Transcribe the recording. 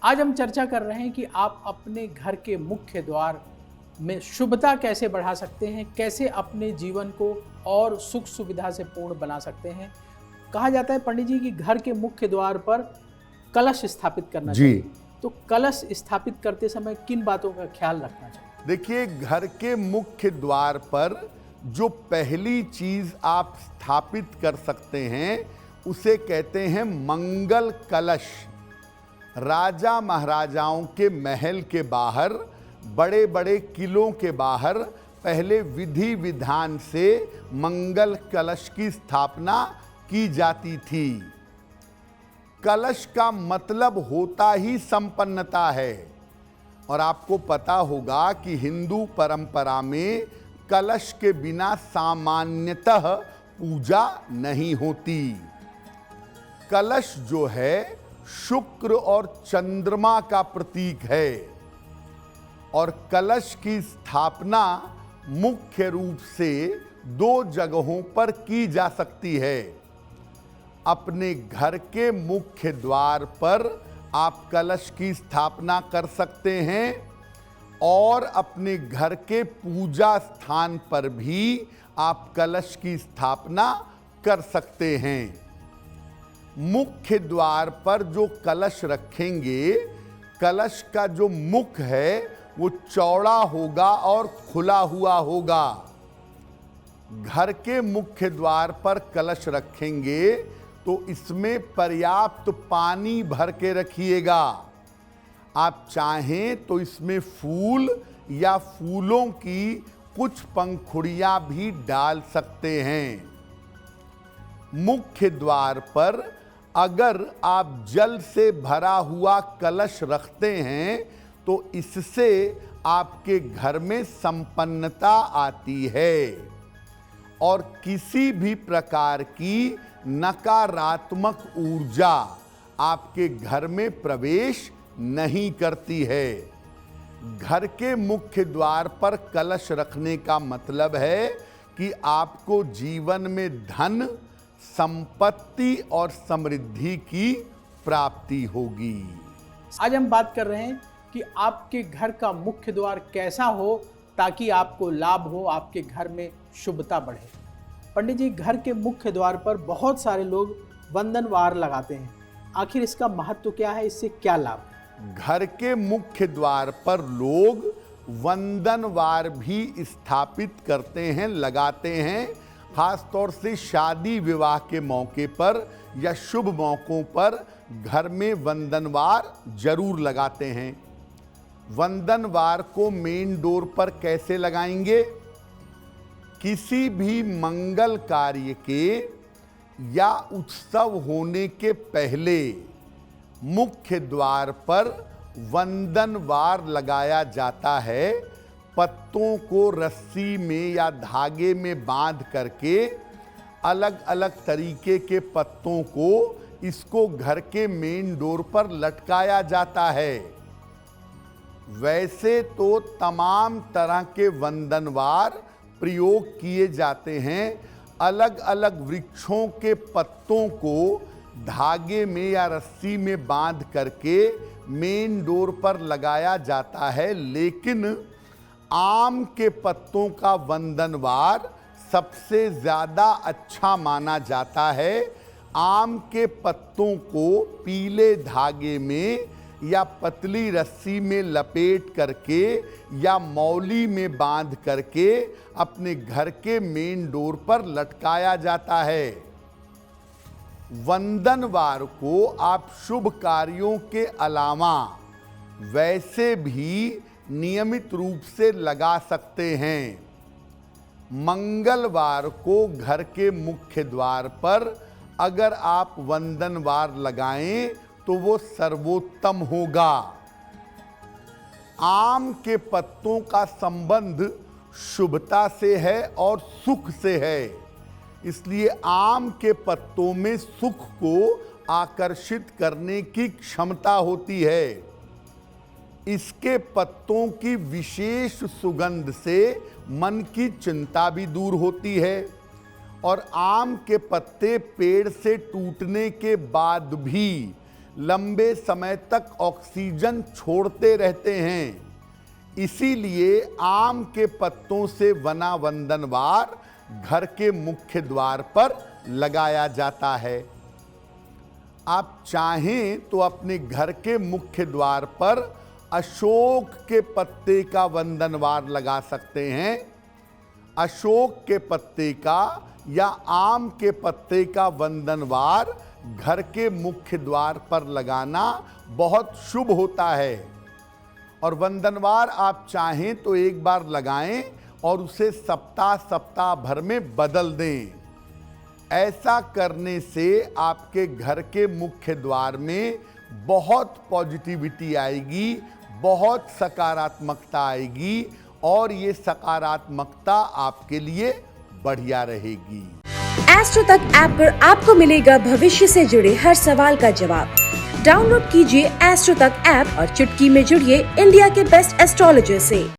आज हम चर्चा कर रहे हैं कि आप अपने घर के मुख्य द्वार में शुभता कैसे बढ़ा सकते हैं, कैसे अपने जीवन को और सुख सुविधा से पूर्ण बना सकते हैं। कहा जाता है पंडित जी कि घर के मुख्य द्वार पर कलश स्थापित करना जी। चाहिए। तो कलश स्थापित करते समय किन बातों का ख्याल रखना चाहिए? देखिए, घर के मुख्य द्वार पर जो पहली चीज आप स्थापित कर सकते हैं उसे कहते हैं मंगल कलश। राजा महाराजाओं के महल के बाहर, बड़े बड़े किलों के बाहर पहले विधि विधान से मंगल कलश की स्थापना की जाती थी। कलश का मतलब होता ही संपन्नता है। और आपको पता होगा कि हिंदू परंपरा में कलश के बिना सामान्यतः पूजा नहीं होती। कलश जो है शुक्र और चंद्रमा का प्रतीक है और कलश की स्थापना मुख्य रूप से दो जगहों पर की जा सकती है। अपने घर के मुख्य द्वार पर आप कलश की स्थापना कर सकते हैं और अपने घर के पूजा स्थान पर भी आप कलश की स्थापना कर सकते हैं। मुख्य द्वार पर जो कलश रखेंगे, कलश का जो मुख है वो चौड़ा होगा और खुला हुआ होगा। घर के मुख्य द्वार पर कलश रखेंगे तो इसमें पर्याप्त पानी भर के रखिएगा। आप चाहें तो इसमें फूल या फूलों की कुछ पंखुड़ियां भी डाल सकते हैं। मुख्य द्वार पर अगर आप जल से भरा हुआ कलश रखते हैं तो इससे आपके घर में संपन्नता आती है और किसी भी प्रकार की नकारात्मक ऊर्जा आपके घर में प्रवेश नहीं करती है। घर के मुख्य द्वार पर कलश रखने का मतलब है कि आपको जीवन में धन, संपत्ति और समृद्धि की प्राप्ति होगी। आज हम बात कर रहे हैं कि आपके घर का मुख्य द्वार कैसा हो ताकि आपको लाभ हो, आपके घर में शुभता बढ़े। पंडित जी, घर के मुख्य द्वार पर बहुत सारे लोग वंदनवार लगाते हैं। आखिर इसका महत्व क्या है, इससे क्या लाभ है? घर के मुख्य द्वार पर लोग वंदनवार भी स्थापित करते हैं, लगाते हैं। खास तौर से शादी विवाह के मौके पर या शुभ मौकों पर घर में वंदनवार जरूर लगाते हैं। वंदनवार को मेन डोर पर कैसे लगाएंगे? किसी भी मंगल कार्य के या उत्सव होने के पहले मुख्य द्वार पर वंदनवार लगाया जाता है। पत्तों को रस्सी में या धागे में बांध करके अलग अलग तरीके के पत्तों को इसको घर के मेन डोर पर लटकाया जाता है। वैसे तो तमाम तरह के वंदनवार प्रयोग किए जाते हैं। अलग अलग वृक्षों के पत्तों को धागे में या रस्सी में बांध करके मेन डोर पर लगाया जाता है, लेकिन आम के पत्तों का वंदनवार सबसे ज़्यादा अच्छा माना जाता है। आम के पत्तों को पीले धागे में या पतली रस्सी में लपेट करके या मौली में बांध करके अपने घर के मेन डोर पर लटकाया जाता है। वंदनवार को आप शुभ कार्यों के अलावा वैसे भी नियमित रूप से लगा सकते हैं। मंगलवार को घर के मुख्य द्वार पर अगर आप वंदनवार लगाएं तो वो सर्वोत्तम होगा। आम के पत्तों का संबंध शुभता से है और सुख से है, इसलिए आम के पत्तों में सुख को आकर्षित करने की क्षमता होती है। इसके पत्तों की विशेष सुगंध से मन की चिंता भी दूर होती है और आम के पत्ते पेड़ से टूटने के बाद भी लंबे समय तक ऑक्सीजन छोड़ते रहते हैं। इसीलिए आम के पत्तों से बना वंदनवार घर के मुख्य द्वार पर लगाया जाता है। आप चाहें तो अपने घर के मुख्य द्वार पर अशोक के पत्ते का वंदनवार लगा सकते हैं। अशोक के पत्ते का या आम के पत्ते का वंदनवार घर के मुख्य द्वार पर लगाना बहुत शुभ होता है। और वंदनवार आप चाहें तो एक बार लगाएं और उसे सप्ताह भर में बदल दें। ऐसा करने से आपके घर के मुख्य द्वार में बहुत पॉजिटिविटी आएगी, बहुत सकारात्मकता आएगी और ये सकारात्मकता आपके लिए बढ़िया रहेगी। एस्ट्रो तक ऐप पर आपको मिलेगा भविष्य से जुड़े हर सवाल का जवाब। डाउनलोड कीजिए एस्ट्रो तक ऐप और चुटकी में जुड़िए इंडिया के बेस्ट एस्ट्रोलॉजर से।